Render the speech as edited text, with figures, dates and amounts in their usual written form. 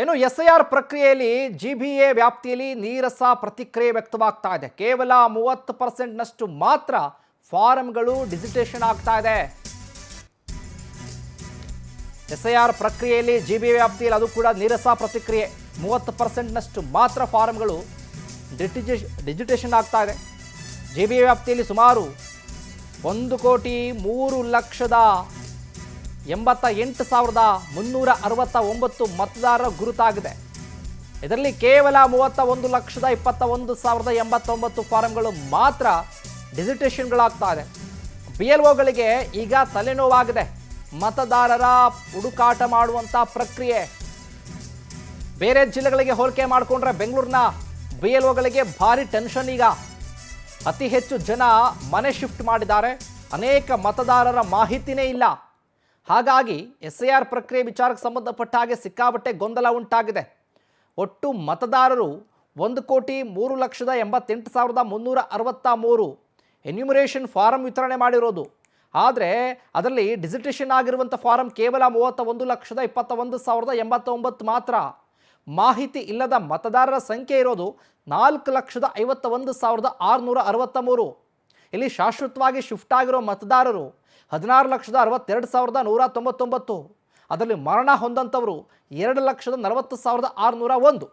ಇನ್ನು SIR ಪ್ರಕ್ರಿಯೆಯಲ್ಲಿ GBA ವ್ಯಾಪ್ತಿಯಲ್ಲಿ ನೀರಸ ಪ್ರತಿಕ್ರಿಯೆ ವ್ಯಕ್ತವಾಗ್ತಾ ಇದೆ. ಕೇವಲ 30% ಮಾತ್ರ ಫಾರಂಗಳು ಡಿಜಿಟೇಷನ್ ಆಗ್ತಾ ಇದೆ. SIR ಪ್ರಕ್ರಿಯೆಯಲ್ಲಿ GBA ವ್ಯಾಪ್ತಿಯಲ್ಲಿ ಅದು ಕೂಡ ನೀರಸ ಪ್ರತಿಕ್ರಿಯೆ 30% ಮಾತ್ರ ಫಾರಂಗಳು ಡಿಜಿಟೇಷನ್ ಆಗ್ತಾ ಇದೆ. GBA ವ್ಯಾಪ್ತಿಯಲ್ಲಿ ಸುಮಾರು 1,88,369 ಮತದಾರರ ಗುರುತಾಗಿದೆ. ಇದರಲ್ಲಿ ಕೇವಲ 31,21,089 ಫಾರಂಗಳು ಮಾತ್ರ ಡಿಜಿಟೇಷನ್ಗಳಾಗ್ತಾ ಇದೆ. BLOಗಳಿಗೆ ಈಗ ತಲೆನೋವಾಗಿದೆ. ಮತದಾರರ ಹುಡುಕಾಟ ಮಾಡುವಂಥ ಪ್ರಕ್ರಿಯೆ ಬೇರೆ ಜಿಲ್ಲೆಗಳಿಗೆ ಹೋಲಿಕೆ ಮಾಡಿಕೊಂಡ್ರೆ ಬೆಂಗಳೂರಿನ BLOಗಳಿಗೆ ಭಾರಿ ಟೆನ್ಷನ್. ಈಗ ಅತಿ ಹೆಚ್ಚು ಜನ ಮನೆ ಶಿಫ್ಟ್ ಮಾಡಿದ್ದಾರೆ. ಅನೇಕ ಮತದಾರರ ಮಾಹಿತಿನೇ ಇಲ್ಲ. ಹಾಗಾಗಿ SIR ಪ್ರಕ್ರಿಯೆ ವಿಚಾರಕ್ಕೆ ಸಂಬಂಧಪಟ್ಟ ಹಾಗೆ ಸಿಕ್ಕಾಪಟ್ಟೆ ಗೊಂದಲ ಉಂಟಾಗಿದೆ. ಒಟ್ಟು ಮತದಾರರು 1,88,363 ಎನ್ಯುಮರೇಷನ್ ಫಾರಂ ವಿತರಣೆ ಮಾಡಿರೋದು. ಆದರೆ ಅದರಲ್ಲಿ ಡಿಜಿಟೇಷನ್ ಆಗಿರುವಂಥ ಫಾರಂ ಕೇವಲ 31,21,089 ಮಾತ್ರ. ಮಾಹಿತಿ ಇಲ್ಲದ ಮತದಾರರ ಸಂಖ್ಯೆ ಇರೋದು 4,51,663. ಇಲ್ಲಿ ಶಾಶ್ವತವಾಗಿ ಶಿಫ್ಟ್ ಆಗಿರೋ ಮತದಾರರು 16,62,199. ಅದರಲ್ಲಿ ಮರಣ ಹೊಂದಂಥವರು 2,40,601.